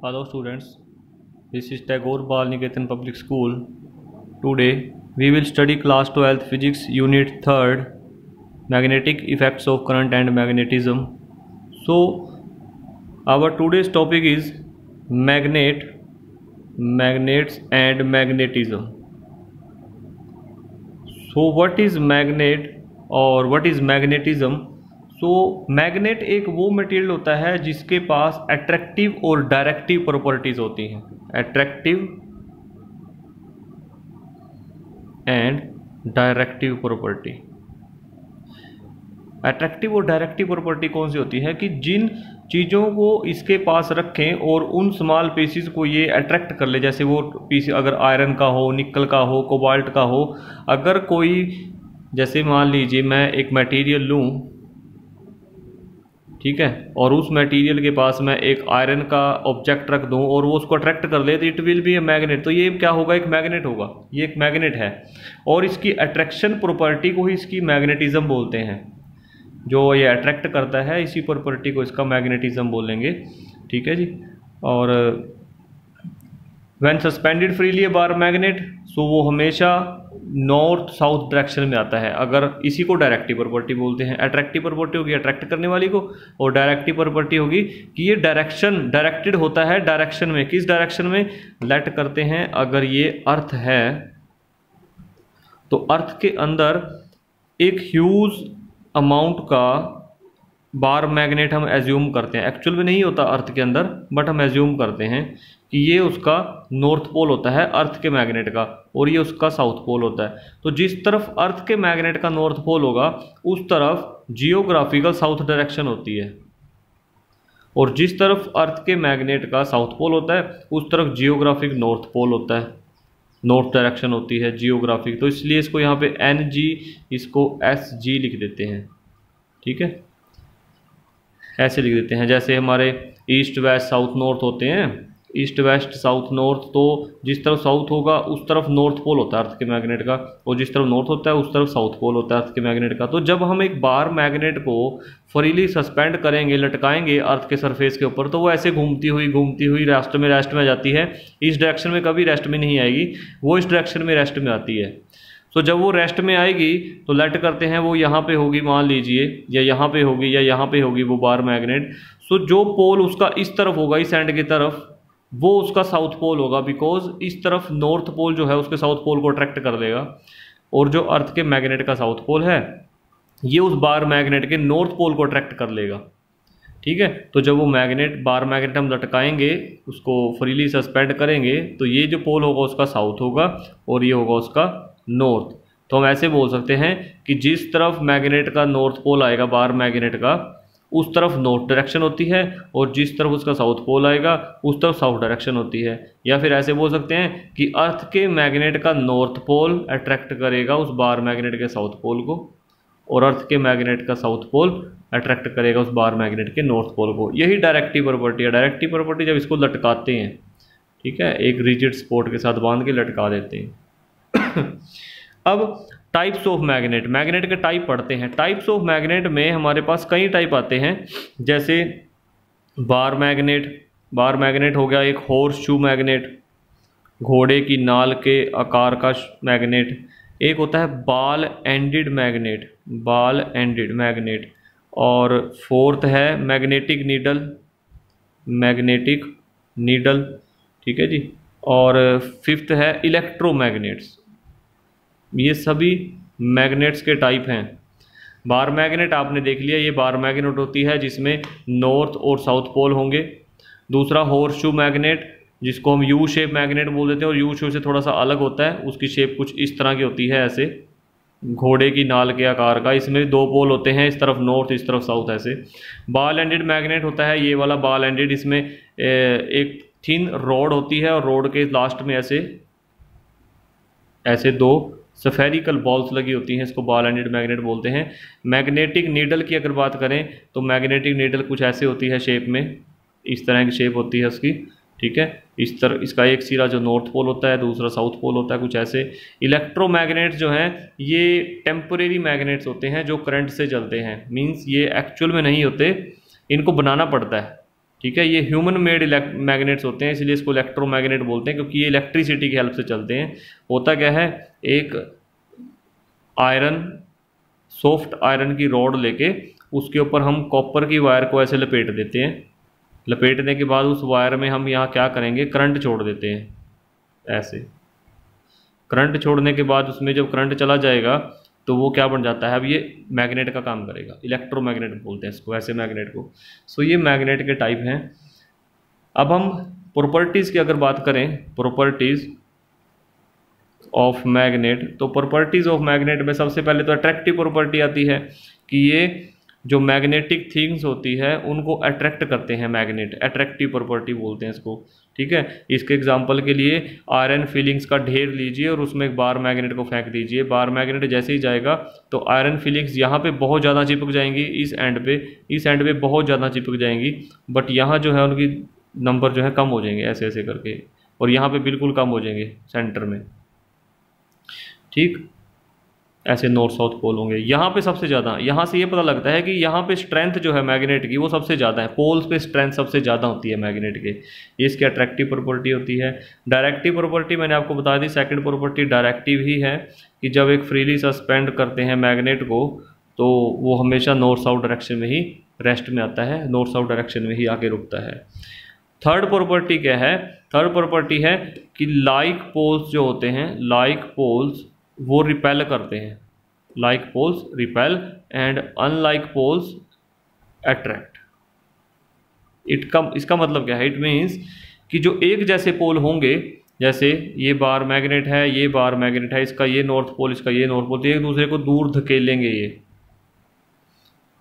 Hello students, this is Tagore Bal Niketan Public School. Today we will study class 12th physics unit 3rd magnetic effects of current and magnetism. So our today's topic is magnets and magnetism. So what is magnet और what is magnetism? तो magnet एक वो material होता है जिसके पास attractive और directive properties होती हैं। Attractive and directive property. Attractive और डायरेक्टिव प्रॉपर्टी कौन सी होती है कि जिन चीज़ों को इसके पास रखें और उन स्मॉल पीसीज को ये अट्रैक्ट कर ले, जैसे वो पीस अगर आयरन का हो, निकल का हो, कोबाल्ट का हो, अगर कोई जैसे मान लीजिए मैं एक मटेरियल लूँ, ठीक है, और उस मटेरियल के पास मैं एक आयरन का ऑब्जेक्ट रख दूं और वो उसको अट्रैक्ट कर ले तो it will be a magnet. तो ये क्या होगा? एक मैग्नेट होगा। ये एक मैग्नेट है और इसकी अट्रैक्शन प्रॉपर्टी को ही इसकी मैग्नेटिज्म बोलते हैं। जो ये अट्रैक्ट करता है इसी प्रॉपर्टी को इसका मैग्नेटिज्म बोलेंगे, ठीक है जी। और when suspended freely a bar magnet, so वो हमेशा नॉर्थ साउथ डायरेक्शन में आता है। अगर इसी को डायरेक्टिव प्रॉपर्टी बोलते हैं। अट्रैक्टिव प्रॉपर्टी होगी अट्रैक्ट करने वाली को, और डायरेक्टिव प्रॉपर्टी होगी कि ये डायरेक्टेड होता है डायरेक्शन में। किस डायरेक्शन में? लेट करते हैं अगर ये अर्थ है तो अर्थ के अंदर एक ह्यूज अमाउंट का बार मैग्नेट हम एज्यूम करते हैं। एक्चुअल में नहीं होता अर्थ के अंदर, बट हम एज्यूम करते हैं कि ये उसका नॉर्थ पोल होता है अर्थ के मैग्नेट का, और ये उसका साउथ पोल होता है। तो जिस तरफ अर्थ के मैग्नेट का नॉर्थ पोल होगा उस तरफ जियोग्राफिकल साउथ डायरेक्शन होती है, और जिस तरफ अर्थ के मैग्नेट का साउथ पोल होता है उस तरफ जियोग्राफिक नॉर्थ पोल होता है, नॉर्थ डायरेक्शन होती है जियोग्राफिक। तो इसलिए इसको यहाँ पे NG, इसको SG लिख देते हैं, ठीक है, ऐसे लिख देते हैं। जैसे हमारे ईस्ट वेस्ट साउथ नॉर्थ होते हैं, ईस्ट वेस्ट साउथ नॉर्थ, तो जिस तरफ साउथ होगा उस तरफ नॉर्थ पोल होता है अर्थ के मैग्नेट का, और जिस तरफ नॉर्थ होता है उस तरफ साउथ पोल होता है अर्थ के मैग्नेट का। तो जब हम एक बार मैग्नेट को फ्रीली सस्पेंड करेंगे, लटकाएंगे अर्थ के सरफेस के ऊपर, तो वो ऐसे घूमती हुई रेस्ट में जाती है। इस डायरेक्शन में कभी रेस्ट में नहीं आएगी, वो इस डायरेक्शन में रेस्ट में आती है। तो जब वो रेस्ट में आएगी तो लेट करते हैं वो यहाँ पे होगी मान लीजिए, या यहाँ पे होगी, या यहाँ पे होगी वो बार मैग्नेट। सो जो पोल उसका इस तरफ होगा, इस एंड की तरफ, वो उसका साउथ पोल होगा, बिकॉज इस तरफ नॉर्थ पोल जो है उसके साउथ पोल को अट्रैक्ट कर देगा, और जो अर्थ के मैग्नेट का साउथ पोल है ये उस बार मैग्नेट के नॉर्थ पोल को अट्रैक्ट कर लेगा, ठीक है। तो जब वो बार मैग्नेट हम लटकाएंगे, उसको फ्रीली सस्पेंड करेंगे, तो ये जो पोल होगा उसका साउथ होगा और ये होगा उसका नॉर्थ। तो हम ऐसे बोल सकते हैं कि जिस तरफ मैग्नेट का नॉर्थ पोल आएगा बार मैग्नेट का, उस तरफ नॉर्थ डायरेक्शन होती है, और जिस तरफ उसका साउथ पोल आएगा उस तरफ साउथ डायरेक्शन होती है। या फिर ऐसे बोल सकते हैं कि अर्थ के मैग्नेट का नॉर्थ पोल अट्रैक्ट करेगा उस बार मैग्नेट के साउथ पोल को, और अर्थ के मैग्नेट का साउथ पोल अट्रैक्ट करेगा उस बार मैग्नेट के नॉर्थ पोल को। यही डायरेक्टिव प्रॉपर्टी है। डायरेक्टिव प्रॉपर्टी जब इसको लटकाते हैं, ठीक है, एक रिजिड स्पोर्ट के साथ बांध के लटका देते हैं। अब टाइप्स ऑफ मैग्नेट, मैग्नेट के टाइप पढ़ते हैं। टाइप्स ऑफ मैग्नेट में हमारे पास कई टाइप आते हैं, जैसे बार मैग्नेट हो गया, एक हॉर्स शू मैग्नेट, घोड़े की नाल के आकार का मैग्नेट, एक होता है बाल एंडेड मैग्नेट, और फोर्थ है मैग्नेटिक नीडल, ठीक है जी, और फिफ्थ है इलेक्ट्रोमैग्नेट्स। ये सभी मैग्नेट्स के टाइप हैं। बार मैग्नेट आपने देख लिया, ये बार मैग्नेट होती है जिसमें नॉर्थ और साउथ पोल होंगे। दूसरा हॉर्स शू मैग्नेट, जिसको हम यू शेप मैग्नेट बोल देते हैं, और यू शेप से थोड़ा सा अलग होता है, उसकी शेप कुछ इस तरह की होती है, ऐसे घोड़े की नाल के आकार का। इसमें दो पोल होते हैं, इस तरफ नॉर्थ इस तरफ साउथ। ऐसे बाल एंडेड मैग्नेट होता है, ये वाला बाल एंडेड, इसमें एक थिन रॉड होती है और रॉड के लास्ट में ऐसे दो स्फेरिकल बॉल्स लगी होती हैं, इसको बॉल एंडेड मैग्नेट बोलते हैं। मैग्नेटिक नीडल की अगर बात करें तो मैग्नेटिक नीडल कुछ ऐसे होती है शेप में, इस तरह की शेप होती है उसकी, ठीक है। इस तरह इसका एक सिरा जो नॉर्थ पोल होता है, दूसरा साउथ पोल होता है, कुछ ऐसे। इलेक्ट्रोमैग्नेट्स जो हैं ये टेम्परेरी मैग्नेट्स होते हैं जो करंट से चलते हैं, मींस ये एक्चुअल में नहीं होते, इनको बनाना पड़ता है, ठीक है, ये ह्यूमन मेड मैग्नेट्स होते हैं, इसलिए इसको इलेक्ट्रोमैग्नेट बोलते हैं, क्योंकि ये इलेक्ट्रिसिटी की हेल्प से चलते हैं। होता क्या है, एक आयरन, सॉफ्ट आयरन की रॉड लेके उसके ऊपर हम कॉपर की वायर को ऐसे लपेट देते हैं। लपेटने के बाद उस वायर में हम यहाँ क्या करेंगे, करंट छोड़ देते हैं। ऐसे करंट छोड़ने के बाद उसमें जब करंट चला जाएगा तो वो क्या बन जाता है, अब ये मैग्नेट का काम करेगा, इलेक्ट्रोमैग्नेट बोलते हैं इसको, ऐसे मैग्नेट को। सो ये मैग्नेट के टाइप हैं। अब हम प्रॉपर्टीज़ की अगर बात करें, प्रॉपर्टीज़ ऑफ मैग्नेट, तो प्रॉपर्टीज़ ऑफ मैग्नेट में सबसे पहले तो अट्रैक्टिव प्रॉपर्टी आती है कि ये जो मैग्नेटिक थिंग्स होती है उनको अट्रैक्ट करते हैं मैग्नेट, अट्रैक्टिव प्रॉपर्टी बोलते हैं इसको। ठीक है, इसके एग्जांपल के लिए आयरन फिलिंग्स का ढेर लीजिए और उसमें एक बार मैग्नेट को फेंक दीजिए। बार मैग्नेट जैसे ही जाएगा तो आयरन फिलिंग्स यहाँ पे बहुत ज़्यादा चिपक जाएंगी, इस एंड पे बहुत ज़्यादा चिपक जाएंगी, बट यहाँ जो है उनकी नंबर जो है कम हो जाएंगे ऐसे ऐसे करके, और यहाँ पे बिल्कुल कम हो जाएंगे सेंटर में। ठीक, ऐसे नॉर्थ साउथ पोल होंगे। यहाँ पे सबसे ज़्यादा, यहाँ से ये पता लगता है कि यहाँ पे स्ट्रेंथ जो है मैग्नेट की वो सबसे ज़्यादा है, पोल्स पे स्ट्रेंथ सबसे ज़्यादा होती है मैग्नेट के। ये इसकी अट्रैक्टिव प्रॉपर्टी होती है। डायरेक्टिव प्रॉपर्टी मैंने आपको बता दी, सेकंड प्रॉपर्टी डायरेक्टिव ही है कि जब एक फ्रीली सस्पेंड करते हैं मैग्नेट को तो वो हमेशा नॉर्थ साउथ डायरेक्शन में ही रेस्ट में आता है, नॉर्थ साउथ डायरेक्शन में ही आके रुकता है। थर्ड प्रॉपर्टी क्या है, थर्ड प्रॉपर्टी है कि लाइक पोल्स जो होते हैं, लाइक पोल्स वो रिपेल करते हैं, like poles repel and unlike poles attract. इसका मतलब क्या है, इट मीन्स कि जो एक जैसे पोल होंगे, जैसे ये बार मैग्नेट है, ये बार मैग्नेट है, इसका ये नॉर्थ पोल, इसका ये नॉर्थ पोल, तो एक दूसरे को दूर धकेलेंगे,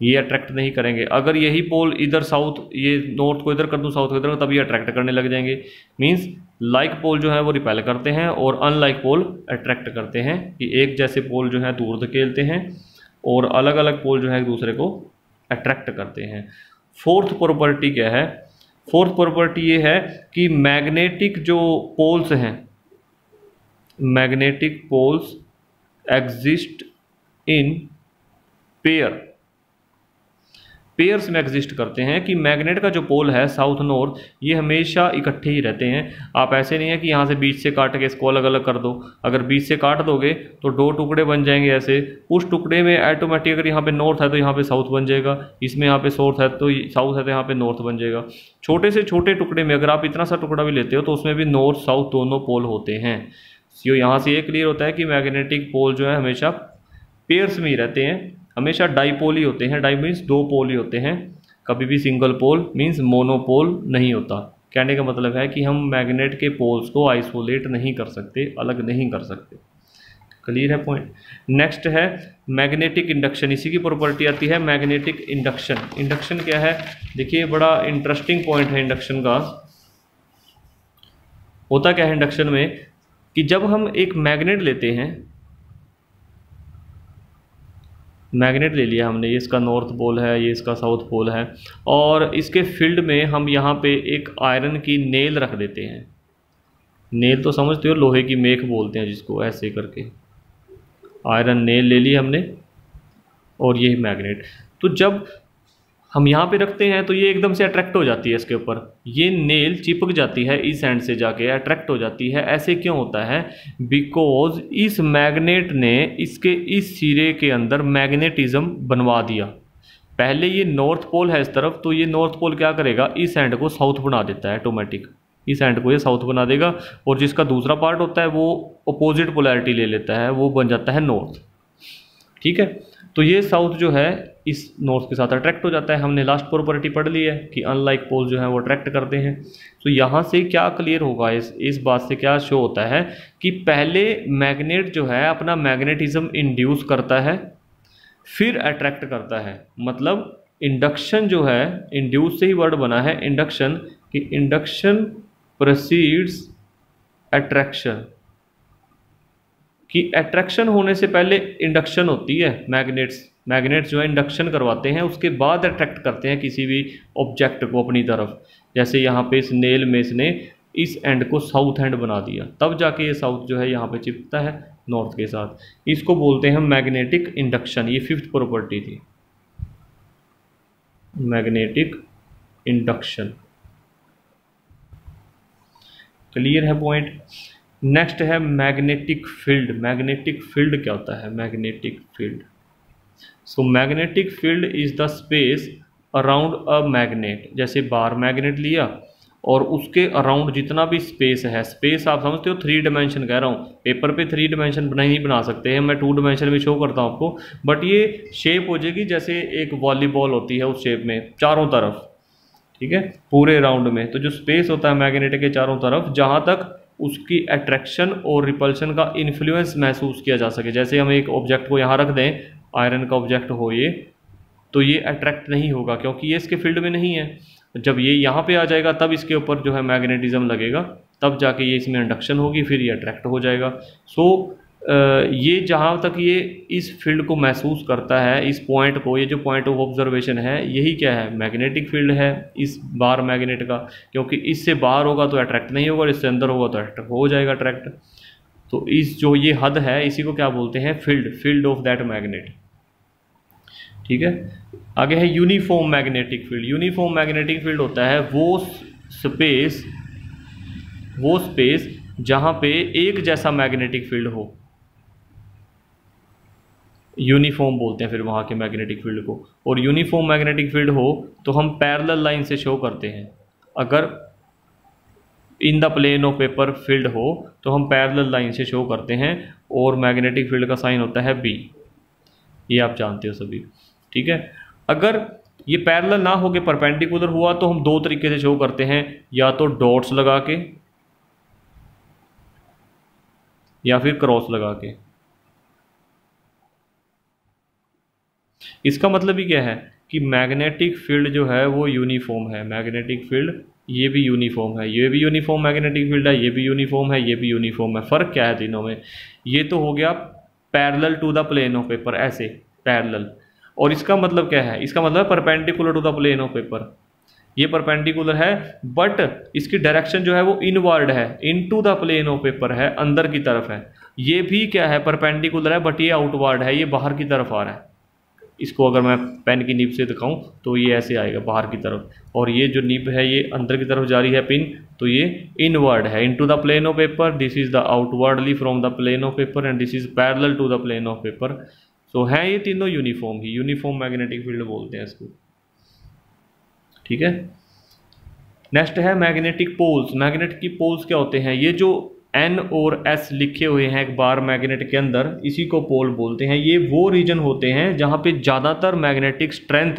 ये अट्रैक्ट नहीं करेंगे। अगर यही पोल इधर साउथ, ये नॉर्थ को इधर कर दूँ, साउथ को इधर, तब ये अट्रैक्ट करने लग जाएंगे। मींस लाइक पोल जो है वो रिपेल करते हैं और अनलाइक पोल अट्रैक्ट करते हैं, कि एक जैसे पोल जो है दूर धकेलते हैं और अलग अलग पोल जो है एक दूसरे को अट्रैक्ट करते हैं। फोर्थ प्रॉपर्टी क्या है, फोर्थ प्रॉपर्टी ये है कि मैग्नेटिक जो पोल्स हैं, magnetic poles exist in pair, pairs में एग्जिस्ट करते हैं, कि मैग्नेट का जो पोल है साउथ नॉर्थ ये हमेशा इकट्ठे ही रहते हैं। आप ऐसे नहीं है कि यहाँ से बीच से काट के इसको अलग अलग कर दो, अगर बीच से काट दोगे तो दो टुकड़े बन जाएंगे ऐसे, उस टुकड़े में ऑटोमेटिक अगर यहाँ पे नॉर्थ है तो यहाँ पे साउथ बन जाएगा, इसमें यहाँ पे साउथ है तो यहाँ पे नॉर्थ बन जाएगा। छोटे से छोटे टुकड़े में अगर आप इतना सा टुकड़ा भी लेते हो तो उसमें भी नॉर्थ साउथ दोनों पोल होते हैं। यहाँ से ये क्लियर होता है कि मैग्नेटिक पोल जो है हमेशा पेयर्स में ही रहते हैं, हमेशा डाईपोल ही होते हैं। डाई मीन्स दो पोल ही होते हैं, कभी भी सिंगल पोल मीन्स मोनोपोल नहीं होता। कहने का मतलब है कि हम मैग्नेट के पोल्स को आइसोलेट नहीं कर सकते, अलग नहीं कर सकते। क्लियर है पॉइंट। नेक्स्ट है मैग्नेटिक इंडक्शन, इसी की प्रॉपर्टी आती है मैग्नेटिक इंडक्शन। इंडक्शन क्या है, देखिए बड़ा इंटरेस्टिंग पॉइंट है इंडक्शन का। होता क्या है इंडक्शन में कि जब हम एक मैग्नेट लेते हैं, मैग्नेट ले लिया हमने, ये इसका नॉर्थ पोल है, ये इसका साउथ पोल है, और इसके फील्ड में हम यहाँ पे एक आयरन की नेल रख देते हैं। नेल तो समझते हो, लोहे की मेख बोलते हैं जिसको, ऐसे करके आयरन नेल ले ली हमने और ये मैग्नेट। तो जब हम यहाँ पे रखते हैं तो ये एकदम से अट्रैक्ट हो जाती है इसके ऊपर, ये नेल चिपक जाती है इस एंड से जाके अट्रैक्ट हो जाती है। ऐसे क्यों होता है, बिकॉज इस मैग्नेट ने इसके इस सिरे के अंदर मैग्नेटिज्म बनवा दिया। पहले ये नॉर्थ पोल है इस तरफ, तो ये नॉर्थ पोल क्या करेगा, इस एंड को साउथ बना देता है ऑटोमेटिक, इस एंड को ये साउथ बना देगा, और जिसका दूसरा पार्ट होता है वो अपोजिट पोलैरिटी ले लेता है, वो बन जाता है नॉर्थ। ठीक है, तो ये साउथ जो है इस नॉर्थ के साथ अट्रैक्ट हो जाता है। हमने लास्ट प्रॉपर्टी पढ़ ली है कि अनलाइक पोल जो है वो अट्रैक्ट करते हैं। तो यहाँ से क्या क्लियर होगा, इस बात से क्या शो होता है कि पहले मैग्नेट जो है अपना मैग्नेटिज्म इंड्यूस करता है, फिर अट्रैक्ट करता है। मतलब इंडक्शन जो है, इंड्यूस से ही वर्ड बना है इंडक्शन, कि इंडक्शन प्रोसीड्स अट्रैक्शन, कि अट्रैक्शन होने से पहले इंडक्शन होती है। मैग्नेट्स जो है इंडक्शन करवाते हैं, उसके बाद अट्रैक्ट करते हैं किसी भी ऑब्जेक्ट को अपनी तरफ। जैसे यहाँ पे इस नेल में इसने इस एंड को साउथ एंड बना दिया, तब जाके ये साउथ जो है यहाँ पे चिपकता है नॉर्थ के साथ। इसको बोलते हैं मैग्नेटिक इंडक्शन। ये फिफ्थ प्रॉपर्टी थी, मैग्नेटिक इंडक्शन। क्लियर है पॉइंट। नेक्स्ट है मैग्नेटिक फील्ड। मैग्नेटिक फील्ड क्या होता है? Magnetic field, so magnetic field is the space around a magnet. जैसे बार मैग्नेट लिया और उसके अराउंड जितना भी स्पेस है, स्पेस आप समझते हो 3 डायमेंशन कह रहा हूँ, पेपर पे 3 डायमेंशन नहीं बना सकते हैं, मैं 2 डायमेंशन में शो करता हूँ आपको, बट ये शेप हो जाएगी जैसे एक वॉलीबॉल होती है उस शेप में चारों तरफ, ठीक है, पूरे राउंड में। तो जो स्पेस होता है मैग्नेट के चारों तरफ, जहाँ तक उसकी अट्रैक्शन और रिपल्शन का इन्फ्लुएंस महसूस किया जा सके। जैसे हम एक ऑब्जेक्ट को यहाँ रख दें, आयरन का ऑब्जेक्ट हो ये, तो ये अट्रैक्ट नहीं होगा क्योंकि ये इसके फील्ड में नहीं है। जब ये यहाँ पे आ जाएगा तब इसके ऊपर जो है मैग्नेटिज्म लगेगा, तब जाके ये इसमें इंडक्शन होगी, फिर ये अट्रैक्ट हो जाएगा। सो ये जहाँ तक ये इस फील्ड को महसूस करता है, इस पॉइंट को, ये जो पॉइंट ऑफ ऑब्जर्वेशन है, यही क्या है? मैग्नेटिक फील्ड है इस बार मैग्नेट का, क्योंकि इससे बाहर होगा तो अट्रैक्ट नहीं होगा और इससे अंदर होगा तो अट्रैक्ट हो जाएगा अट्रैक्ट। तो इस जो ये हद है इसी को क्या बोलते हैं? Field, field of that magnet, ठीक है। आगे है uniform magnetic field. Uniform magnetic field होता है वो स्पेस जहाँ पे एक जैसा मैग्नेटिक फील्ड हो, यूनिफॉर्म बोलते हैं फिर वहाँ के मैग्नेटिक फील्ड को। और यूनिफॉर्म मैग्नेटिक फील्ड हो तो हम पैरेलल लाइन से शो करते हैं। अगर in the plane of paper field हो तो हम पैरेलल लाइन से शो करते हैं, और मैग्नेटिक फील्ड का साइन होता है बी, ये आप जानते हो सभी, ठीक है। अगर ये पैरेलल ना होके परपेंडिकुलर हुआ तो हम 2 तरीके से शो करते हैं, या तो डॉट्स लगा के या फिर क्रॉस लगा के। इसका मतलब ही क्या है कि मैग्नेटिक फील्ड जो है वो यूनिफॉर्म है। मैग्नेटिक फील्ड ये भी यूनिफॉर्म है, ये भी यूनिफॉर्म मैग्नेटिक फील्ड है, ये भी यूनिफॉर्म है, ये भी यूनिफॉर्म है। फ़र्क क्या है तीनों में? ये तो हो गया parallel to the plane of paper, ऐसे पैरेलल, और इसका मतलब क्या है? इसका मतलब perpendicular to the plane of paper. ये परपेंडिकुलर है बट इसकी डायरेक्शन जो है वो इनवर्ड है, into the plane of paper है, अंदर की तरफ है। ये भी क्या है? परपेंडिकुलर है बट ये आउटवर्ड है, ये बाहर की तरफ आ रहा है। इसको अगर मैं पेन की नीब से दिखाऊं तो ये ऐसे आएगा बाहर की तरफ, और ये जो नीब है ये अंदर की तरफ जा रही है पिन, तो ये इनवर्ड है, into the plane of paper. This is the outwardly from the plane of paper and this is parallel to the plane of paper. So है ये तीनों यूनिफॉर्म ही, यूनिफॉर्म मैग्नेटिक फील्ड बोलते हैं इसको, ठीक है। नेक्स्ट है मैग्नेटिक पोल्स। मैग्नेट की पोल्स क्या होते हैं? ये जो N और S लिखे हुए हैं एक बार मैग्नेट के अंदर, इसी को पोल बोलते हैं। ये वो रीजन होते हैं जहाँ पे ज़्यादातर मैग्नेटिक स्ट्रेंथ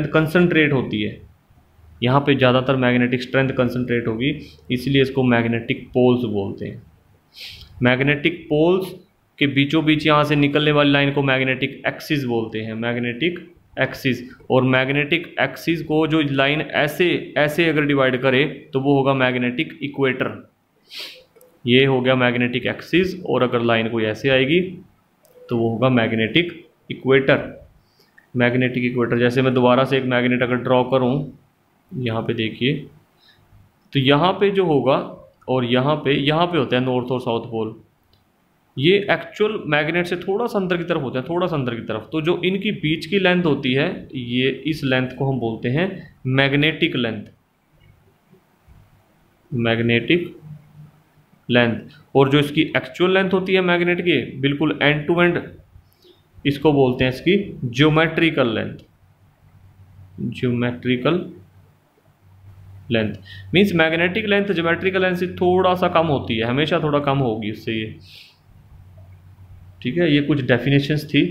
कंसंट्रेट होती है। यहाँ पे ज़्यादातर मैग्नेटिक स्ट्रेंथ कंसंट्रेट होगी, इसलिए इसको मैग्नेटिक पोल्स बोलते हैं। मैग्नेटिक पोल्स के बीचों बीच यहाँ से निकलने वाली लाइन को मैग्नेटिक एक्सिस बोलते हैं, मैग्नेटिक एक्सिस। और मैग्नेटिक एक्सिस को जो लाइन ऐसे ऐसे अगर डिवाइड करे तो वो होगा मैग्नेटिक इक्वेटर। ये हो गया मैग्नेटिक एक्सिस, और अगर लाइन कोई ऐसे आएगी तो वो होगा मैग्नेटिक इक्वेटर। मैग्नेटिक इक्वेटर, जैसे मैं दोबारा से एक मैग्नेट अगर ड्रॉ करूँ, यहाँ पे देखिए, तो यहाँ पे जो होगा और यहाँ पे होता है नॉर्थ और साउथ पोल। ये एक्चुअल मैग्नेट से थोड़ा सा अंदर की तरफ होता है, थोड़ा सा अंदर की तरफ। तो जो इनकी बीच की लेंथ होती है, ये इस लेंथ को हम बोलते हैं मैग्नेटिक लेंथ, मैग्नेटिक लेंथ। और जो इसकी एक्चुअल लेंथ होती है मैग्नेट की बिल्कुल एंड टू एंड, इसको बोलते हैं इसकी geometrical length. Geometrical length means magnetic length geometrical length से थोड़ा सा कम होती है, हमेशा थोड़ा कम होगी उससे ये, ठीक है। ये कुछ डेफिनेशंस थी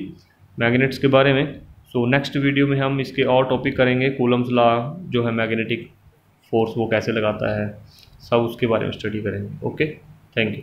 मैग्नेट्स के बारे में। सो नेक्स्ट वीडियो में हम इसके और टॉपिक करेंगे। कूलम्स लॉ जो है मैग्नेटिक फोर्स वो कैसे लगाता है, सब उसके बारे में स्टडी करेंगे। Okay, thank you.